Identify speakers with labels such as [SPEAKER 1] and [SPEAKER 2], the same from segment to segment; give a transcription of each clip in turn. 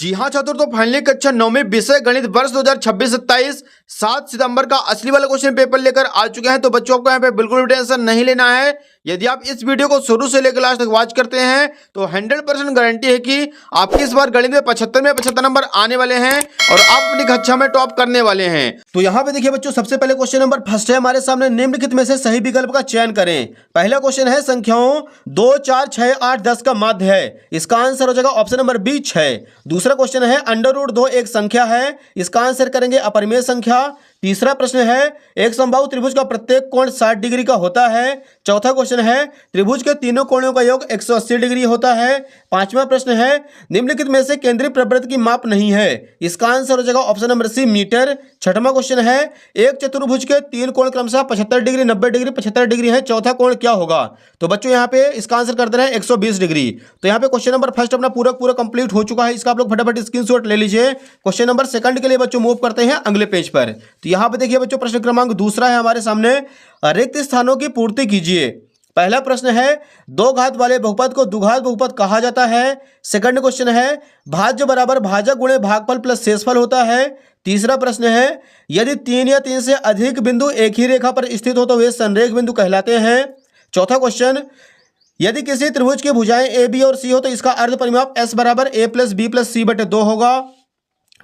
[SPEAKER 1] जी हाँ छात्रों, तो फाइनली कक्षा 9वीं विषय गणित वर्ष 2026-27 7 सितंबर का असली वाला क्वेश्चन पेपर लेकर आ चुके हैं। तो बच्चों को यहाँ पे बिल्कुल भी टेंशन नहीं लेना है। यदि आप इस वीडियो को शुरू से लेकर लास्ट तक वॉच करते हैं तो 100% गारंटी है कि आपकी इस बार गणित में 75 में 75 नंबर आने वाले हैं और आप अपनी कक्षा में टॉप करने वाले हैं। तो यहाँ पे देखिए बच्चों, सबसे पहले क्वेश्चन नंबर फर्स्ट है हमारे सामने। निम्नलिखित में से सही विकल्प का चयन करें। पहला क्वेश्चन है संख्याओं 2, 4, 6, 8, 10 का माध्य है। इसका आंसर हो जाएगा ऑप्शन नंबर बी 6। दूसरा क्वेश्चन है √2 एक संख्या है। इसका आंसर करेंगे अपरिमेय संख्या। तीसरा प्रश्न है एक समबाहु त्रिभुज का प्रत्येक कोण 60 डिग्री का होता है। चौथा क्वेश्चन है त्रिभुज के तीनों कोणों का योग 180 डिग्री होता है। पांचवा प्रश्न है निम्नलिखित में से केंद्रीय प्रवृत्त की माप नहीं है। इसका आंसर हो जाएगा ऑप्शन नंबर सी मीटर। छठवां क्वेश्चन है एक चतुर्भुज के तीन कोण क्रमशः 75 डिग्री, 90 डिग्री, 75 डिग्री है। चौथा कोण क्या होगा? तो बच्चों यहाँ पे इसका आंसर कर दे रहे हैं 120 डिग्री। तो यहाँ पे क्वेश्चन नंबर फर्स्ट अपना पूरा कंप्लीट हो चुका है। इसका आप लोग फटाफट स्क्रीनशॉट ले लीजिए। क्वेश्चन नंबर सेकंड के लिए बच्चों मूव करते हैं अगले पेज पर। तो यहाँ पे देखिए बच्चों, प्रश्न क्रमांक दूसरा है हमारे सामने। रिक्त स्थानों की पूर्ति कीजिए। पहला प्रश्न है दो घात वाले बहुपद को द्विघात बहुपद कहा जाता है। सेकंड क्वेश्चन है भाज्य बराबर भाजक गुणे भागफल प्लस शेषफल होता है। तीसरा प्रश्न है यदि 3 या 3 से अधिक बिंदु एक ही रेखा पर स्थित हो तो वे संरेख बिंदु कहलाते हैं। चौथा क्वेश्चन यदि किसी त्रिभुज की भुजाएं ए बी और सी हो तो इसका अर्ध परिमाप S बराबर A + B + C बटे 2 होगा।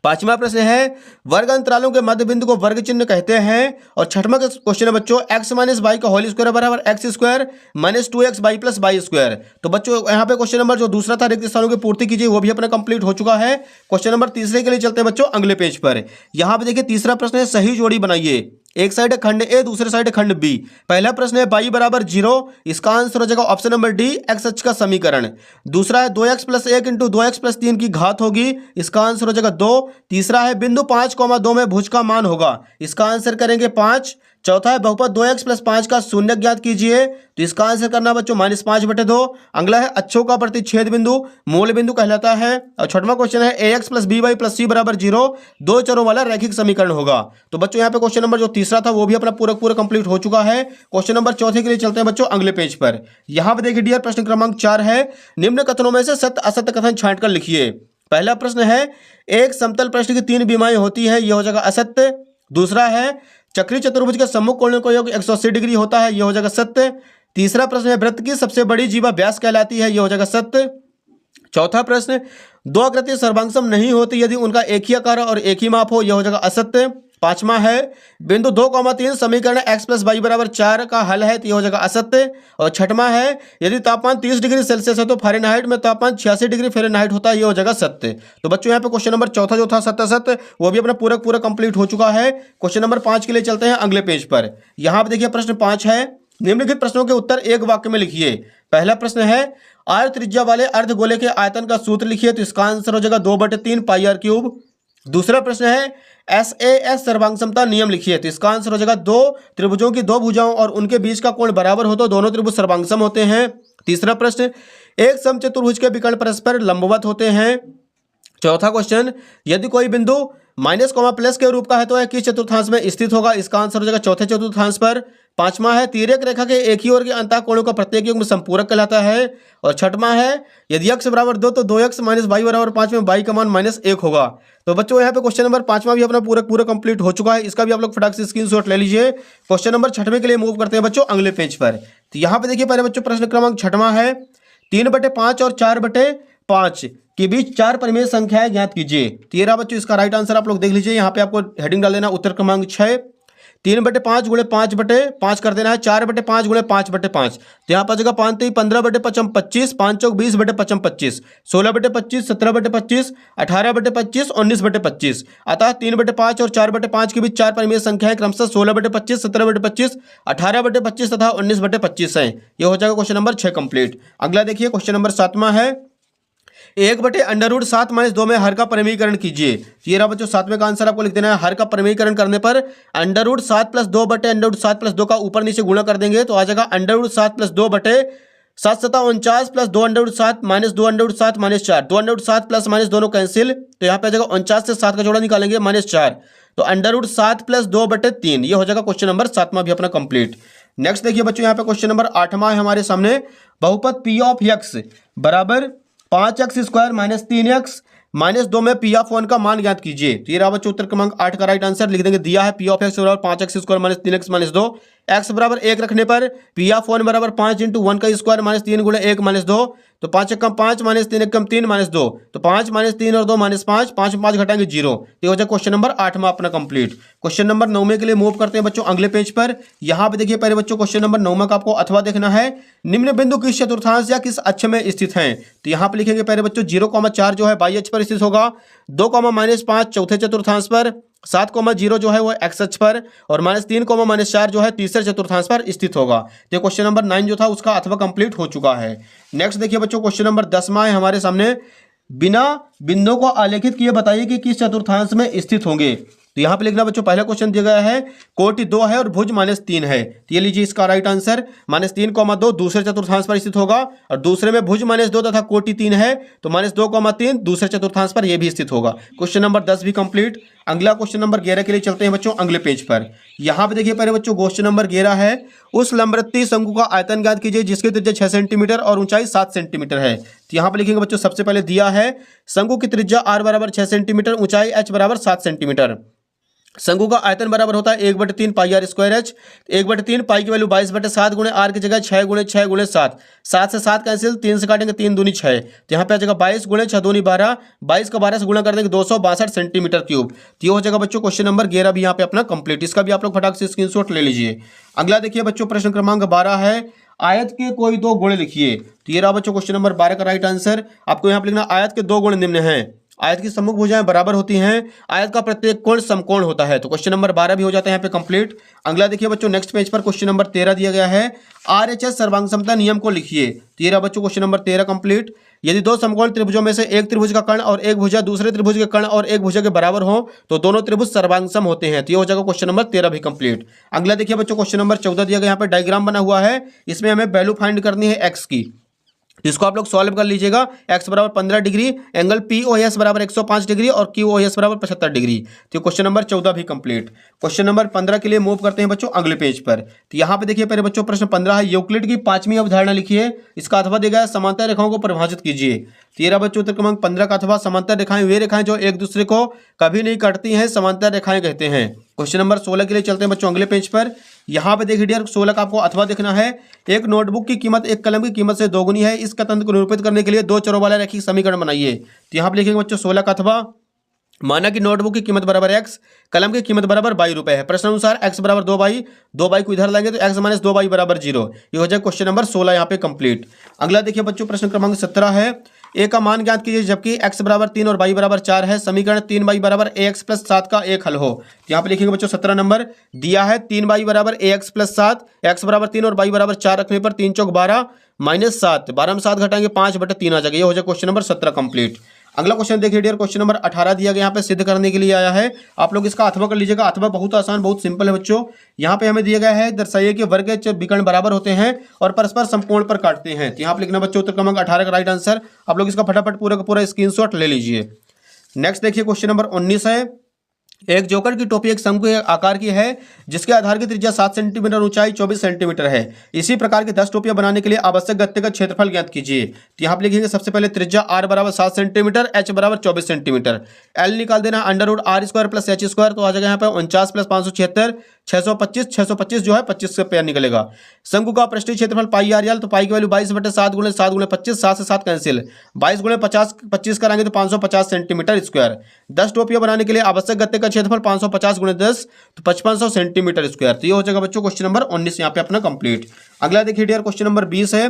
[SPEAKER 1] पांचवा प्रश्न है वर्ग अंतरालों के मध्य बिंदु को वर्ग चिन्ह कहते हैं। और छठवां क्वेश्चन है बच्चों x - y का होल स्क्वायर बराबर x² - 2xy + y²। तो बच्चों यहाँ पे क्वेश्चन नंबर जो दूसरा था रिक्त स्थानों की पूर्ति कीजिए, वो भी अपना कंप्लीट हो चुका है। क्वेश्चन नंबर तीसरे के लिए चलते हैं बच्चों अगले पेज पर। यहाँ पे देखिए तीसरा प्रश्न है सही जोड़ी बनाइए। एक साइड है खंड ए, दूसरे साइड खंड बी। पहला प्रश्न है y बराबर 0। इसका आंसर हो जाएगा ऑप्शन नंबर डी x अक्ष का समीकरण। दूसरा है 2x + 1 × 2x + 3 की घात होगी। इसका आंसर हो जाएगा 2। तीसरा है बिंदु 5,2 में भुज का मान होगा। इसका आंसर करेंगे 5। चौथा है बहुपद 2x + 5 का शून्य ज्ञात कीजिए। तो इसका आंसर करना बच्चों -5 बटे 2। अगला है अक्षों का प्रतिच्छेद बिंदु मूल बिंदु कहलाता है। और छठवां क्वेश्चन है ax + by + c बराबर 0 दो चरों वाला रैखिक समीकरण होगा। तो बच्चों यहाँ पे क्वेश्चन नंबर जो तीसरा था वो भी अपना पूरा कंप्लीट हो चुका है। क्वेश्चन नंबर चौथे के लिए चलते हैं बच्चों अगले पेज पर। यहाँ पे देखिए डियर, प्रश्न क्रमांक 4 है निम्न कथनों में से सत्य असत्य कथन छांट कर लिखिए। पहला प्रश्न है एक समतल पृष्ठ की 3 विमाएं होती है, यह हो जाएगा असत्य। दूसरा है चक्रीय चतुर्भुज के सम्मुख कोणों का योग 180 डिग्री होता है, यह हो जाएगा सत्य। तीसरा प्रश्न है वृत्त की सबसे बड़ी जीवा व्यास कहलाती है, यह हो जाएगा सत्य। चौथा प्रश्न दो आकृति सर्वांगसम नहीं होती यदि उनका एक ही आकार और एक ही माप हो, यह हो जाएगा असत्य। पांचवा है बिंदु 2,3 समीकरण x + y बराबर 4 का हल है, तो यह हो जाएगा असत्य। और छठवां है यदि तापमान 30 डिग्री सेल्सियस है तो फ़ारेनहाइट में तापमान 86 डिग्री फ़ारेनहाइट होता है, यह हो जाएगा सत्य। तो बच्चों यहाँ पे क्वेश्चन नंबर चौथा जो था सत्य असत्य वो भी अपना पूरा कंप्लीट हो चुका है। क्वेश्चन नंबर 5 के लिए चलते हैं अगले पेज पर। यहाँ पे देखिए प्रश्न 5 है निम्नलिखित प्रश्नों के उत्तर एक वाक्य में लिखिए। पहला प्रश्न है आयत त्रिज्या वाले अर्धगोले के आयतन का सूत्र लिखिए। तो इसका आंसर हो जाएगा 2/3 πr³। दूसरा प्रश्न है SAS सर्वांग समता नियम लिखिए। तो इसका आंसर हो जाएगा दो त्रिभुजों की दो भुजाओं और उनके बीच का कोण बराबर हो तो दोनों त्रिभुज सर्वांगसम होते हैं। तीसरा प्रश्न एक समचतुर्भुज के विकर्ण परस्पर लंबवत होते हैं। चौथा क्वेश्चन यदि कोई बिंदु -, के रूप का है तो यह किस चतुर्थांश में स्थित होगा? इसका आंसर हो जाएगा चौथे चतुर्थांश पर। पांचवा है तिर्यक रेखा के एक ही ओर के अंतः कोणों का प्रत्येक युग्म संपूरक कहलाता है। और छठवां है यदि x बराबर 2 तो 2x - y बराबर 5 में y का मान -1 होगा। तो बच्चों यहाँ पे क्वेश्चन नंबर 5वां भी अपना पूरा कंप्लीट हो चुका है। इसका भी आप लोग फटाक से स्क्रीनशॉट ले लीजिए। क्वेश्चन नंबर 6वें के लिए मूव करते हैं बच्चों अगले पेज पर। तो यहाँ पे देखिए पहले बच्चों प्रश्न क्रमांक 6वां है 3/5 और 4/5 के बीच 4 परिमेय संख्याएं ज्ञात कीजिए। तो ये रहा बच्चों इसका राइट आंसर आप लोग देख लीजिए। यहाँ पे आपको हेडिंग डाल देना उत्तर क्रमांक 6। 3/5 गुणे 5/5 कर देना है। 4/5 गुणे 5/5 तो यहाँ पर जगह 5 3 15/5 25, 5 चौक 20/5 25, 16/25 17/25 18/25 19/25। अतः 3/5 और 4/5 के बीच 4 परिमेय संख्याएं क्रमशः 16/25 17/25 18/25 तथा 19/25 है। यह हो जाएगा क्वेश्चन नंबर 6 कंप्लीट। अगला देखिए क्वेश्चन नंबर 7वां है 1/√7 - 2 में हर का परिमेयीकरण कीजिए। ये रहा बच्चों 7वें का आंसर आपको लिख देना है। हर का परिमेयीकरण करने पर √7 + 2 बटे √7 + 2 का ऊपर नीचे गुणा कर देंगे तो आ जाएगा √7 + 2 बटे 7 × 7 = 49 + 2√7 - 2√7 - 4 2√7 प्लस माइनस दोनों कैंसिल तो यहाँ पे आ जाएगा 49 से 7 का जोड़ा निकालेंगे -4 तो √7 + 2/3 ये हो जाएगा क्वेश्चन नंबर 7वां भी अपना कंप्लीट। नेक्स्ट देखिए बच्चों यहाँ पे क्वेश्चन नंबर 8वां है हमारे सामने। बहुपद P ऑफ x बराबर 5x² - 3x -2 में पी ऑफ 1 का मान ज्ञात कीजिए। तो ये रहा बच्चों उत्तर क्रमांक 8 का राइट आंसर। लिख देंगे दिया है पी ऑफ एक्स बराबर 5x square minus 3x minus 2, x बराबर 1 रखने पर पी ऑफ 1 बराबर 5 इंटू 1 का स्क्वायर माइनस 3 गुणे 1 माइनस 2, तो 5 कम 5 माइनस 3 कम 3 माइनस 2, तो 5 माइनस 3 और 2 माइनस 5, 5 में 5 घटाएंगे 0। तो हो जाए क्वेश्चन नंबर 8 में अपना कंप्लीट। क्वेश्चन नंबर 9 के लिए मूव करते हैं बच्चों अगले पेज पर। यहाँ पे देखिए पहले बच्चों क्वेश्चन नंबर 9 का आपको अथवा देखना है। निम्न बिंदु किस चतुर्थांश या किस अक्ष में स्थित है? तो यहाँ पे लिखेंगे पहले बच्चों 0,4 जो है बाई अक्ष पर स्थित होगा, 2,-5 चौथे चतुर्थांश पर, 7,0 जो है वो एक्स अक्ष पर, और -3,-4 जो है तीसरे चतुर्थांश पर स्थित होगा। तो क्वेश्चन नंबर 9 जो था उसका अथवा कंप्लीट हो चुका है। नेक्स्ट देखिए बच्चों क्वेश्चन नंबर 10वां है हमारे सामने। बिना बिंदुओं को आलेखित किए बताइए कि किस चतुर्थांश में स्थित होंगे। तो यहाँ पे लिखना बच्चों पहला क्वेश्चन दिया गया है कोटि 2 है और भुज -3 है। तो ये लीजिए इसका राइट आंसर -3,2 दूसरे चतुर्थांश पर स्थित होगा, और दूसरे में भुज -2 तथा कोटि 3 है तो -2,3 दूसरे चतुर्थांश पर यह भी स्थित होगा। क्वेश्चन नंबर 10 भी कंप्लीट। अगला क्वेश्चन नंबर 11 के लिए चलते हैं बच्चों अगले पेज पर। यहाँ पे देखिए पहले बच्चों क्वेश्चन नंबर 11 है, उस लंबवृत्तीय शंकु का आयतन ज्ञात कीजिए जिसकी त्रिज्या 6 सेंटीमीटर और ऊंचाई 7 सेंटीमीटर है। तो यहाँ पे लिखेंगे बच्चों सबसे पहले दिया है शंकु की त्रिज्या r बराबर 6 सेंटीमीटर, ऊंचाई h बराबर 7 सेंटीमीटर। शंकु का आयतन बराबर होता है 1/3 पाई आर स्क्वायर एच। 1/3 पाई की वैल्यू 22/7 गुणे आर की जगह 6 गुणे 6 गुणे 7, 7 से 7 कैंसिल, 3 से काटेंगे 3 दूनी 6, तो यहाँ पे आ जाएगा 22 गुणे 6 दूनी 12, 22 का 12 से गुणा कर देंगे 262 सेंटीमीटर क्यूब। तो ये हो जाएगा बच्चों क्वेश्चन नंबर 11 भी यहाँ पे अपना कंप्लीट। इसका भी आप लोग फटाक से स्क्रीनशॉट ले लीजिए। अगला देखिए बच्चों प्रश्न क्रमांक 12 है, आयत के कोई दो गुण लिखिए। तो ये रहा बच्चों क्वेश्चन नंबर 12 का राइट आंसर। आपको यहाँ पे लिखना आयत के दो गुण निम्न हैं। आयत की सम्मुख भुजाएं बराबर होती हैं, आयत का प्रत्येक कोण समकोण होता है। तो क्वेश्चन नंबर 12 भी हो जाता है यहाँ पे कंप्लीट। अगला देखिए बच्चों नेक्स्ट पेज पर क्वेश्चन नंबर 13 दिया गया है, आरएचएस सर्वांग समता नियम को लिखिए। तो ये रहा बच्चों क्वेश्चन नंबर 13 कंप्लीट। यदि दो समकोण त्रिभुजों में से एक त्रिभुज का कर्ण और एक भुजा दूसरे त्रिभुज के कर्ण और एक भुजा के बराबर हो तो दोनों त्रिभुज सर्वांगसम होते हैं। तो ये हो जाएगा क्वेश्चन नंबर 13 भी कंप्लीट। अगला देखिए बच्चों क्वेश्चन नंबर 14 दिया गया, यहाँ पे डायग्राम बना हुआ है, इसमें हमें वैल्यू फाइंड करनी है एक्स की। इसको आप लोग सॉल्व कर लीजिएगा। x बराबर 15 डिग्री, एंगल POS बराबर 105 डिग्री और QOS बराबर 75 डिग्री। तो क्वेश्चन नंबर 14 भी कंप्लीट। क्वेश्चन नंबर 15 के लिए मूव करते हैं बच्चों अगले पेज पर। तो यहाँ पे देखिए पहले बच्चों प्रश्न 15 है, यूक्लिड की 5वीं अवधारणा लिखिए। इसका अथवा देगा समांतर रेखाओं को परिभाषित कीजिए। तेरह बच्चों उत्तर क्रमांक 15 का अथवा समांतर रेखाएं वे रेखाएं जो एक दूसरे को कभी नहीं काटती हैं, समांतर रेखाएं कहते हैं। क्वेश्चन नंबर 16 के लिए चलते हैं बच्चों अगले पेज पर। यहाँ पे देखिए डियर 16 का आपको अथवा देखना है, एक नोटबुक की कीमत एक कलम की कीमत से दोगुनी है, इस कथन को निरूपित करने के लिए दो चरों वाला रैखिक समीकरण बनाइए। तो यहाँ पे लिखेंगे बच्चों 16 का अथवा, माना कि नोटबुक की कीमत बराबर x, कलम की कीमत बराबर 22 रुपए है। प्रश्न अनुसार x बराबर 2 बाई को इधर लाएंगे तो x माइनस 2 बाई बराबर 0। ये हो जाए क्वेश्चन नंबर 16 यहाँ पे कंप्लीट। अगला देखिए बच्चों प्रश्न क्रमांक 17 है, a का मान ज्ञात कीजिए जबकि x बराबर 3 और y बराबर 4 है। समीकरण 3y बराबर ax प्लस 7 का एक हल हो। यहाँ पे लिखेंगे बच्चों 17 नंबर दिया है 3y बराबर ax प्लस 7, x बराबर 3 और y बराबर 4 रखने पर 3 चौक 12 माइनस 7, 12 में 7 घटाएंगे 5/3 आ जाएगा। ये हो जाए क्वेश्चन नंबर 17 कंप्लीट। अगला क्वेश्चन देखिए डियर क्वेश्चन नंबर 18 दिया गया, यहाँ पे सिद्ध करने के लिए आया है। आप लोग इसका अथवा कर लीजिएगा। अथवा बहुत आसान बहुत सिंपल है बच्चों। यहाँ पे हमें दिया गया है दर्शाइए कि वर्ग के विकर्ण बराबर होते हैं और परस्पर समकोण पर काटते हैं। तो यहाँ पे लिखना बच्चों उत्तर क्रमांक 18 का राइट आंसर। आप लोग इसका फटाफट पूरा का पूरा स्क्रीनशॉट ले लीजिए। नेक्स्ट देखिए क्वेश्चन नंबर 19 है, एक जोकर की टोपी एक शंकु आकार की है जिसके आधार की त्रिज्या 7 सेंटीमीटर, ऊंचाई 24 सेंटीमीटर है। इसी प्रकार की 10 टोपियां बनाने के लिए आवश्यक व्यक्तिगत क्षेत्रफल ज्ञात कीजिए। तो यहाँ पे लिखेंगे सबसे पहले त्रिज्या r बराबर 7 सेंटीमीटर, h बराबर 24 सेंटीमीटर, l निकाल देना √r² प्लस h² तो आ जाएगा यहाँ पे 49 प्लस 576 625 जो है 25 से पेयर निकलेगा। शंकु का पृष्ठीय क्षेत्रफल पाई r l, तो पाई की वैल्यू 22/7 गुणे 7 गुणे 25, 7 से 7 कैंसिल, 22 गुणे 50 25 कराएंगे तो 550 सेंटीमीटर स्क्वायर। 10 टोपियां बनाने के लिए आवश्यक गत्ते का क्षेत्रफल 550 गुणे 10 तो 5500 सेंटीमीटर स्क्वायर। तो ये हो जाएगा बच्चों क्वेश्चन नंबर 19 यहाँ पे अपना कंप्लीट। अगला देखिए डियर क्वेश्चन नंबर 20 है,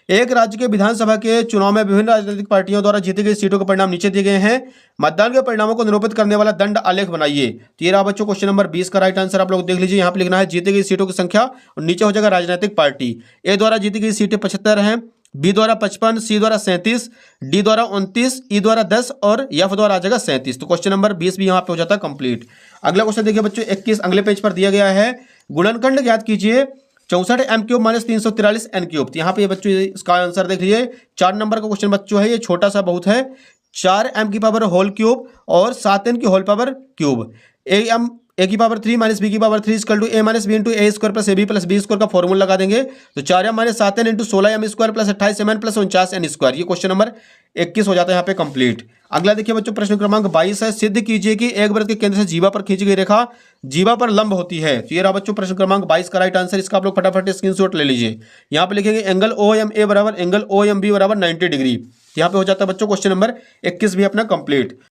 [SPEAKER 1] एक राज्य के विधानसभा के चुनाव में विभिन्न राजनीतिक पार्टियों द्वारा जीती गई सीटों के परिणाम नीचे दिए गए हैं। मतदान के परिणामों को निरूपित करने वाला दंड आलेख बनाइए। तो ये रहा बच्चों क्वेश्चन नंबर 20 का राइट आंसर। आप लोग देख लीजिए, यहाँ पे लिखना है जीती गई सीटों की संख्या और नीचे हो जाएगा राजनीतिक पार्टी। ए द्वारा जीती गई सीटें 75 हैं, बी द्वारा 55, सी द्वारा 37, डी द्वारा 29, ई द्वारा 10 और एफ द्वारा आ जाएगा 37। तो क्वेश्चन नंबर 20 भी यहाँ पे हो जाता है कंप्लीट। अगला क्वेश्चन देखिए बच्चों 21 अगले पेज पर दिया गया है, गुणनखंड ज्ञात कीजिए 64 m³ माइनस 343 n³। तो यहाँ पे बच्चों इसका आंसर देख लीजिए। 4 नंबर का क्वेश्चन बच्चों है, ये छोटा सा बहुत है, 4 m की पावर होल क्यूब और 7 n की होल पावर क्यूब। a की पावर 3 माइनस b की power 3 equal to a minus b into a square plus a b plus b square का फॉर्मूला लगा देंगे। तो 4m minus 7n into 16m square plus 28mn plus 49n square. ये question number 21 हो जाता है यहाँ पे कंप्लीट। अगला देखिए बच्चों प्रश्न क्रमांक 22 है, सिद्ध कीजिए कि एक वृत्त के केंद्र से जीवा पर खींची गई रेखा जीवा पर लंब होती है। तो ये रहा बच्चों प्रश्न क्रमांक 22 का राइट आंसर। इसका आप लोग फटाफट स्क्रीनशॉट ले लीजिए। यहाँ पे लिखेंगे एंगल OMA बराबर एंगल OMB बराबर 90 डिग्री। यहाँ पे हो जाता है बच्चों क्वेश्चन नंबर 21 भी अपना कंप्लीट।